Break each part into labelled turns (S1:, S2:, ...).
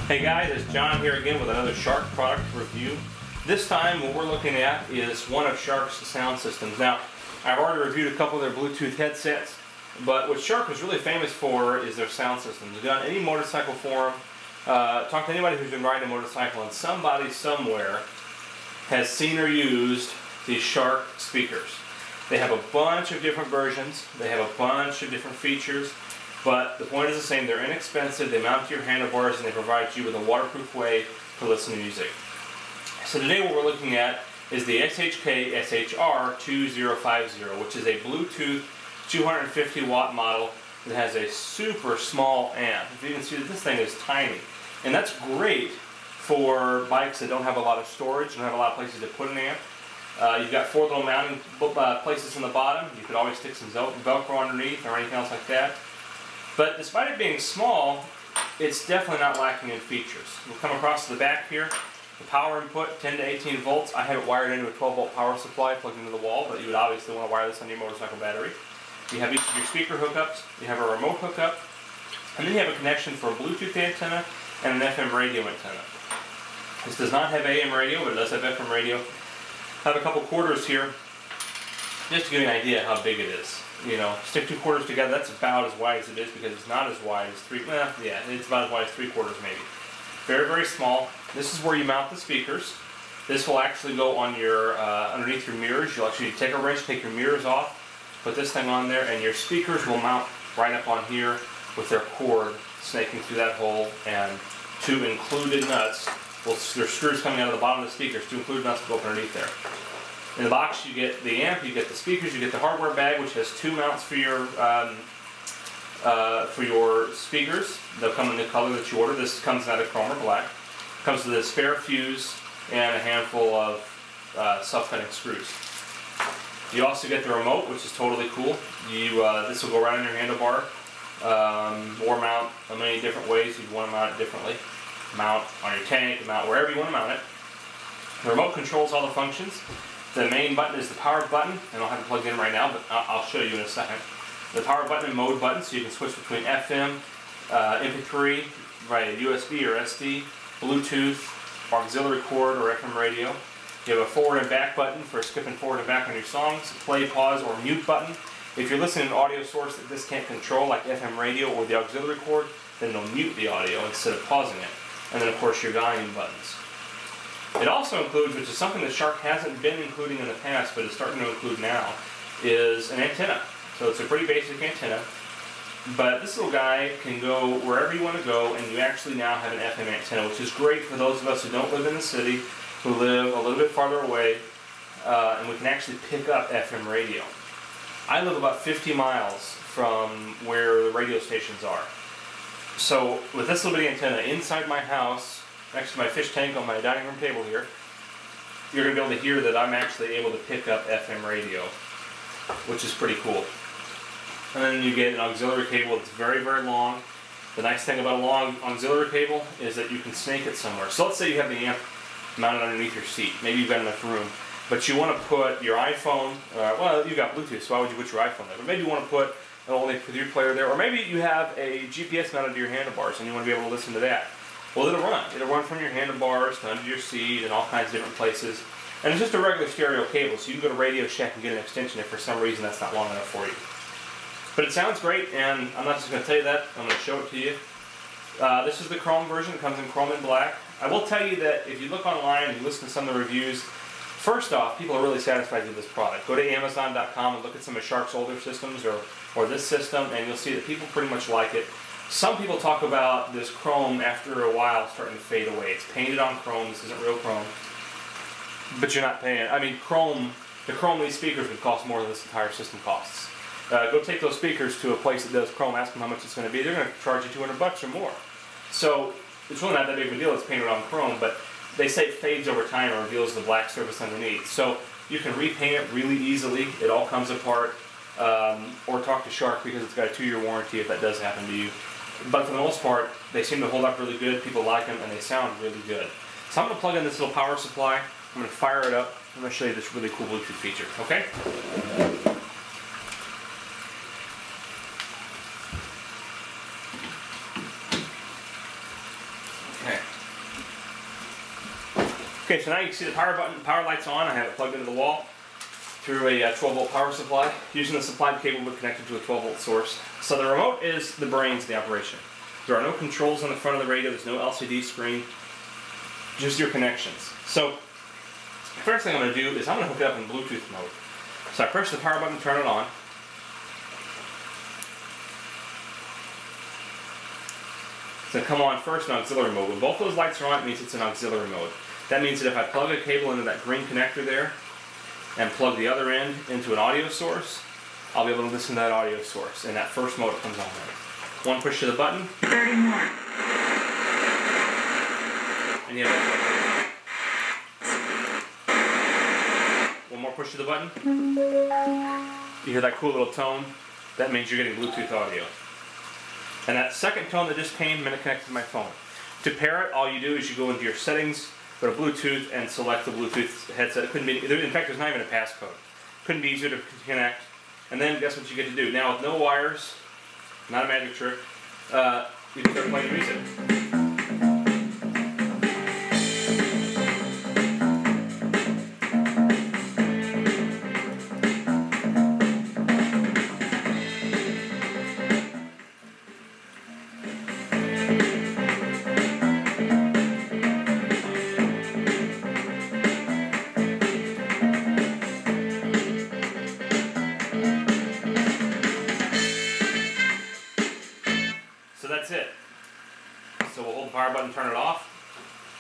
S1: Hey guys, it's John here again with another Shark product review. This time what we're looking at is one of Shark's sound systems. Now, I've already reviewed a couple of their Bluetooth headsets, but what Shark is really famous for is their sound systems. They've done any motorcycle forum, talk to anybody who's been riding a motorcycle, and somebody somewhere has seen or used these Shark speakers. They have a bunch of different versions, they have a bunch of different features, but the point is the same. They're inexpensive, they mount to your handlebars, and they provide you with a waterproof way to listen to music. So today what we're looking at is the SHK2050, which is a Bluetooth 250 watt model that has a super small amp. If you can see that this thing is tiny. And that's great for bikes that don't have a lot of storage, don't have a lot of places to put an amp. You've got four little mounting places in the bottom. You could always stick some Velcro underneath or anything else like that. But despite it being small, it's definitely not lacking in features. We'll come across to the back here. The power input, 10 to 18 volts. I have it wired into a 12 volt power supply plugged into the wall, but you would obviously want to wire this on your motorcycle battery. You have each of your speaker hookups. You have a remote hookup. And then you have a connection for a Bluetooth antenna and an FM radio antenna. This does not have AM radio, but it does have FM radio. I have a couple quarters here, just to give you an idea how big it is. You know, stick two quarters together, that's about as wide as it is because it's not as wide as it's about as wide as 3/4 maybe. Very, very small. This is where you mount the speakers. This will actually go on your, underneath your mirrors. You'll actually take a wrench, take your mirrors off, put this thing on there, and your speakers will mount right up on here with their cord snaking through that hole, and two included nuts. Well, there's screws coming out of the bottom of the speakers. Two included nuts will go up underneath there. In the box you get the amp, you get the speakers, you get the hardware bag, which has two mounts for your speakers. They'll come in the color that you order. This comes out of chrome or black. Comes with a spare fuse and a handful of self-cutting screws. You also get the remote, which is totally cool. This will go right on your handlebar, or mount in many different ways. You'd want to mount it differently. Mount on your tank, mount wherever you want to mount it. The remote controls all the functions. The main button is the power button, and I don't have it plugged in right now, but I'll show you in a second. The power button and mode button, so you can switch between FM, MP3, via USB or SD, Bluetooth, auxiliary cord, or FM radio. You have a forward and back button for skipping forward and back on your songs, play, pause, or mute button. If you're listening to an audio source that this can't control, like FM radio or the auxiliary cord, then it'll mute the audio instead of pausing it. And then of course your volume buttons. It also includes, which is something that Shark hasn't been including in the past, but is starting to include now, is an antenna. So it's a pretty basic antenna, but this little guy can go wherever you want to go, and you actually now have an FM antenna, which is great for those of us who don't live in the city, who live a little bit farther away, and we can actually pick up FM radio. I live about 50 miles from where the radio stations are. So with this little bitty antenna inside my house, next to my fish tank on my dining room table here, you're going to be able to hear that I'm actually able to pick up FM radio, which is pretty cool. And then you get an auxiliary cable that's very, very long. The nice thing about a long auxiliary cable is that you can snake it somewhere. So let's say you have the amp mounted underneath your seat. Maybe you've got enough room, but you want to put your iPhone, well, you've got Bluetooth, so why would you put your iPhone there? But maybe you want to put an old MP3 player there, or maybe you have a GPS mounted to your handlebars and you want to be able to listen to that. Well, it'll run. It'll run from your handlebars to under your seat and all kinds of different places. And it's just a regular stereo cable, so you can go to Radio Shack and get an extension if for some reason that's not long enough for you. But it sounds great, and I'm not just going to tell you that, I'm going to show it to you. This is the chrome version. It comes in chrome and black. I will tell you that if you look online and you listen to some of the reviews, first off, people are really satisfied with this product. Go to Amazon.com and look at some of Shark's older systems or this system, and you'll see that people pretty much like it. Some people talk about this chrome after a while starting to fade away. It's painted on chrome. This isn't real chrome. But you're not paying. I mean, the chrome these speakers would cost more than this entire system costs. Go take those speakers to a place that does chrome, ask them how much it's going to be. They're going to charge you $200 or more. So it's really not that big of a deal. It's painted on chrome, but they say it fades over time and reveals the black surface underneath. So you can repaint it really easily. It all comes apart. Or talk to Shark because it's got a 2-year warranty if that does happen to you. But for the most part, they seem to hold up really good. People like them, and they sound really good. So I'm going to plug in this little power supply. I'm going to fire it up. I'm going to show you this really cool Bluetooth feature. Okay? Okay. Okay, so now you can see the power button, power light's on. I have it plugged into the wall through a 12-volt power supply, using the supplied cable but connected to a 12-volt source. So the remote is the brains of the operation. There are no controls on the front of the radio, there's no LCD screen, just your connections. So, first thing I'm going to do is I'm going to hook it up in Bluetooth mode. So I press the power button to turn it on. It's going to come on first in auxiliary mode. When both those lights are on, it means it's in auxiliary mode. That means that if I plug a cable into that green connector there, and plug the other end into an audio source, I'll be able to listen to that audio source. In that first mode it comes on there. One push to the button.
S2: 30 more.
S1: And you have one more push to the button. You hear that cool little tone. That means you're getting Bluetooth audio. And that second tone that just came, I'm going to connect to my phone. To pair it, all you do is you go into your settings, go to Bluetooth, and select the Bluetooth headset. It couldn't be, in fact, there's not even a passcode. Couldn't be easier to connect. And then guess what you get to do? Now with no wires, not a magic trick, you can start playing music. That's it. So we'll hold the power button, turn it off.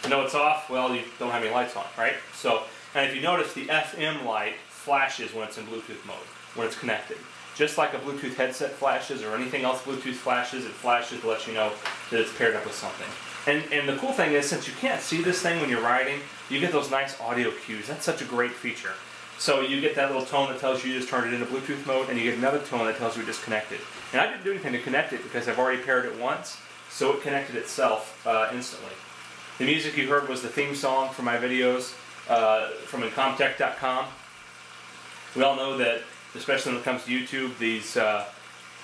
S1: To know it's off, well, you don't have any lights on, right? So, and if you notice, the FM light flashes when it's in Bluetooth mode, when it's connected. Just like a Bluetooth headset flashes or anything else Bluetooth flashes, it flashes to let you know that it's paired up with something. And the cool thing is, since you can't see this thing when you're riding, you get those nice audio cues. That's such a great feature. So you get that little tone that tells you just turned it into Bluetooth mode, and you get another tone that tells you disconnected. And I didn't do anything to connect it because I've already paired it once, so it connected itself instantly. The music you heard was the theme song for my videos from Incomptech.com. We all know that, especially when it comes to YouTube, these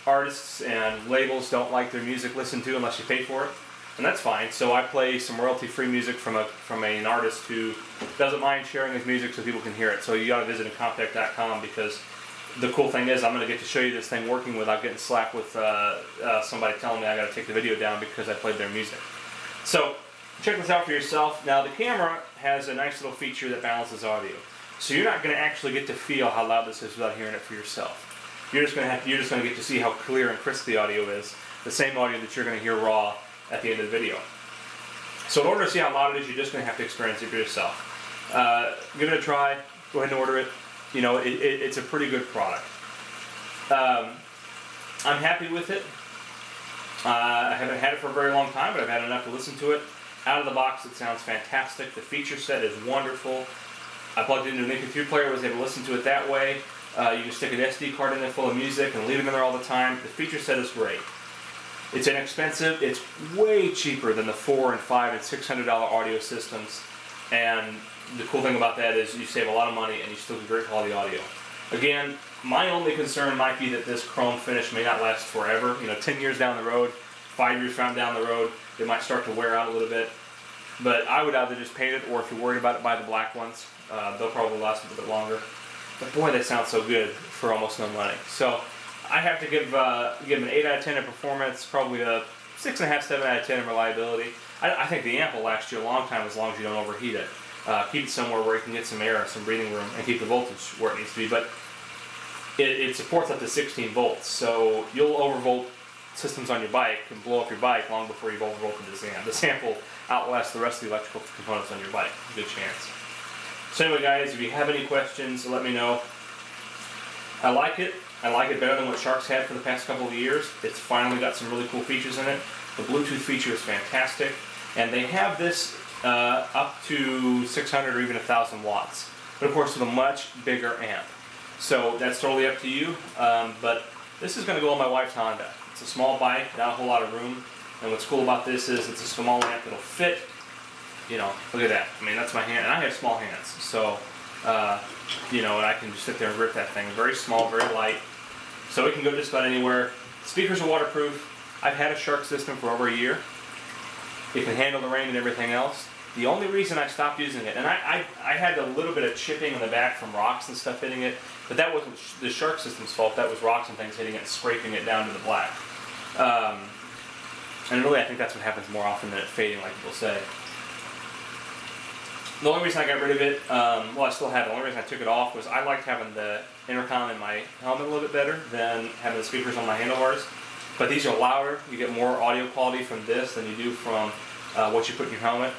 S1: artists and labels don't like their music listened to unless you pay for it. And that's fine. So I play some royalty-free music from an artist who doesn't mind sharing his music so people can hear it. So you got to visit Incomptech.com, because the cool thing is I'm going to get to show you this thing working without getting slapped with somebody telling me I got to take the video down because I played their music. So check this out for yourself. Now the camera has a nice little feature that balances audio. So you're not going to actually get to feel how loud this is without hearing it for yourself. You're just going to get to see how clear and crisp the audio is. The same audio that you're going to hear raw at the end of the video. So in order to see how loud it is, you're just going to have to experience it for yourself. Give it a try. Go ahead and order it. You know, it's a pretty good product. I'm happy with it. I haven't had it for a very long time, but I've had enough to listen to it. Out of the box, it sounds fantastic. The feature set is wonderful. I plugged it into an MP3 player, was able to listen to it that way. You can stick an SD card in there full of music and leave it in there all the time. The feature set is great. It's inexpensive. It's way cheaper than the $400 and $500 and $600 audio systems. And the cool thing about that is you save a lot of money and you still get great quality audio. Again, my only concern might be that this chrome finish may not last forever. You know, 10 years down the road, 5 years down the road, it might start to wear out a little bit. But I would either just paint it, or if you're worried about it, buy the black ones. They'll probably last a little bit longer. But boy, they sound so good for almost no money. So I have to give an 8 out of 10 in performance, probably a 6.5, 7 out of 10 in reliability. I think the amp will last you a long time as long as you don't overheat it. Keep it somewhere where you can get some air, some breathing room, and keep the voltage where it needs to be. But it supports up to 16 volts, so you'll overvolt systems on your bike and blow up your bike long before you've overvolted this amp. This amp will outlast the rest of the electrical components on your bike. Good chance. So anyway, guys, if you have any questions, let me know. I like it. I like it better than what Shark's had for the past couple of years. It's finally got some really cool features in it. The Bluetooth feature is fantastic, and they have this up to 600 or even 1,000 watts, but of course with a much bigger amp. So that's totally up to you, but this is going to go on my wife's Honda. It's a small bike, not a whole lot of room, and what's cool about this is it's a small amp that'll fit. You know, look at that. I mean, that's my hand, and I have small hands, so you know, and I can just sit there and grip that thing. Very small, very light, so it can go just about anywhere. Speakers are waterproof. I've had a Shark system for over a year. It can handle the rain and everything else. The only reason I stopped using it, and I had a little bit of chipping in the back from rocks and stuff hitting it, but that wasn't the Shark system's fault. That was rocks and things hitting it and scraping it down to the black. And really, I think that's what happens more often than it fading, like people say. The only reason I got rid of it, well, I still have it. The only reason I took it off was I liked having the intercom in my helmet a little bit better than having the speakers on my handlebars. But these are louder. You get more audio quality from this than you do from what you put in your helmet.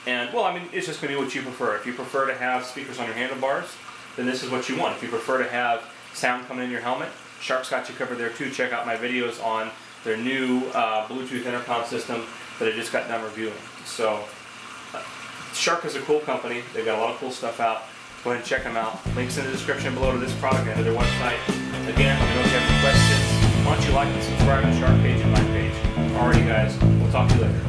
S1: And, well, I mean, it's just going to be what you prefer. If you prefer to have speakers on your handlebars, then this is what you want. If you prefer to have sound coming in your helmet, Shark's got you covered there too. Check out my videos on their new Bluetooth intercom system that I just got done reviewing. So, Shark is a cool company. They've got a lot of cool stuff out. Go ahead and check them out. Links in the description below to this product and to their website. Again, if you have any questions, why don't you like and subscribe to the Shark page and my page. Alrighty guys, we'll talk to you later.